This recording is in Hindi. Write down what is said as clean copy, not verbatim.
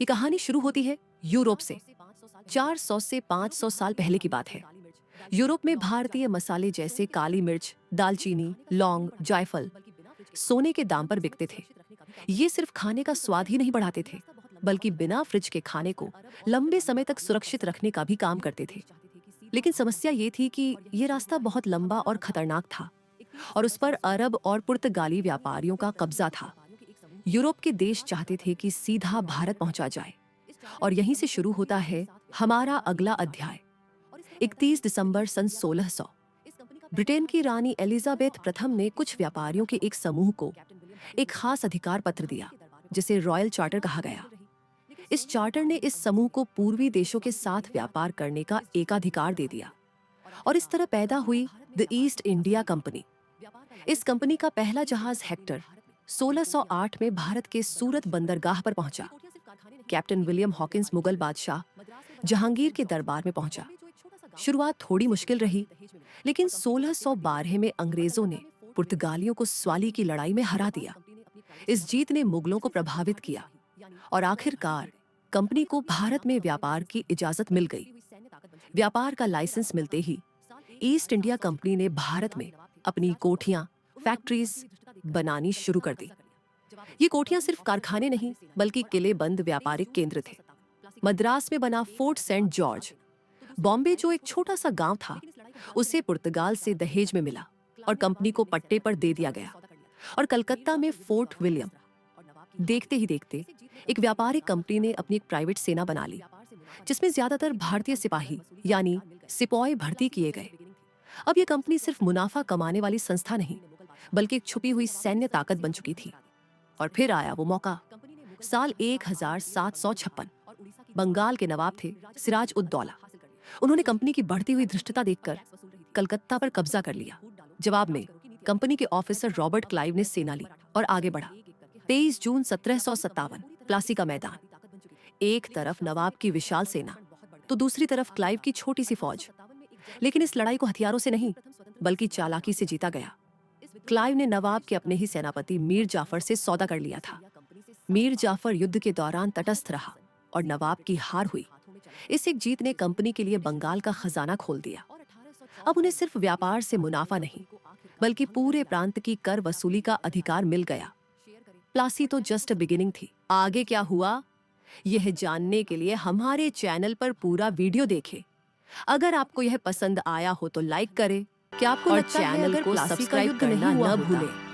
ये कहानी शुरू होती है यूरोप से। 400 से 500 साल पहले की बात है। यूरोप में भारतीय मसाले जैसे काली मिर्च, दालचीनी, लौंग, जायफल सोने के दाम पर बिकते थे। ये सिर्फ खाने का स्वाद ही नहीं बढ़ाते थे, बल्कि बिना फ्रिज के खाने को लंबे समय तक सुरक्षित रखने का भी काम करते थे। लेकिन समस्या ये थी कि ये रास्ता बहुत लंबा और खतरनाक था, और उस पर अरब और पुर्तगाली व्यापारियों का कब्जा था। यूरोप के देश चाहते थे कि सीधा भारत पहुंचा जाए, और यहीं से शुरू होता है हमारा अगला अध्याय। 31 दिसंबर सन 1600 ब्रिटेन की रानी एलिजाबेथ प्रथम ने कुछ व्यापारियों के एक समूह को एक खास अधिकार पत्र दिया, जिसे रॉयल चार्टर कहा गया। इस चार्टर ने इस समूह को पूर्वी देशों के साथ व्यापार करने का एकाधिकार दे दिया, और इस तरह पैदा हुई द ईस्ट इंडिया कंपनी। इस कंपनी का पहला जहाज हेक्टर 1608 में भारत के सूरत बंदरगाह पर पहुंचा। कैप्टन विलियम हॉकिंस मुगल बादशाह जहांगीर के दरबार में पहुंचा। शुरुआत थोड़ी मुश्किल रही, लेकिन 1612 में अंग्रेजों ने पुर्तगालियों को स्वाली की लड़ाई में हरा दिया। इस जीत ने मुगलों को प्रभावित किया, और आखिरकार कंपनी को भारत में व्यापार की इजाजत मिल गई। व्यापार का लाइसेंस मिलते ही ईस्ट इंडिया कंपनी ने भारत में अपनी कोठियां, फैक्ट्रीज बनानी शुरू कर दी। ये कोठियां सिर्फ कारखाने नहीं, बल्कि किलेबंद व्यापारिक केंद्र थे। मद्रास में बना फोर्ट सेंट जॉर्ज, बॉम्बे जो एक छोटा सा गांव था, उसे पुर्तगाल से दहेज में मिला और कंपनी को पट्टे पर दे दिया गया। और कलकत्ता में फोर्ट विलियम। देखते ही देखते एक व्यापारिक कंपनी ने अपनी एक प्राइवेट सेना बना ली, जिसमें ज्यादातर भारतीय सिपाही यानी सिपॉय भर्ती किए गए। अब यह कंपनी सिर्फ मुनाफा कमाने वाली संस्था नहीं, बल्कि एक छुपी हुई सैन्य ताकत बन चुकी थी। और फिर आया वो मौका। साल 1756 बंगाल के नवाब थे सिराज उद दौला। उन्होंने कंपनी की बढ़ती हुई धृष्टता देखकर कलकत्ता पर कब्जा कर लिया। जवाब में कंपनी के ऑफिसर रॉबर्ट क्लाइव ने सेना ली और आगे बढ़ा। 23 जून 1757 प्लासी का मैदान। एक तरफ नवाब की विशाल सेना, तो दूसरी तरफ क्लाइव की छोटी सी फौज। लेकिन इस लड़ाई को हथियारों से नहीं, बल्कि चालाकी से जीता गया। क्लाइव ने नवाब के अपने ही सेनापति मीर जाफर से सौदा कर लिया था। मीर जाफर युद्ध के दौरान तटस्थ रहा और नवाब की हार हुई। इस एक जीत ने कंपनी के लिए बंगाल का खजाना खोल दिया। अब उन्हें सिर्फ व्यापार से मुनाफा नहीं, बल्कि पूरे प्रांत की कर वसूली का अधिकार मिल गया। प्लासी तो जस्ट बिगिनिंग थी। आगे क्या हुआ, यह जानने के लिए हमारे चैनल पर पूरा वीडियो देखें। अगर आपको यह पसंद आया हो तो लाइक करें, क्या आपको और चैनल को सब्सक्राइब करना न भूलें।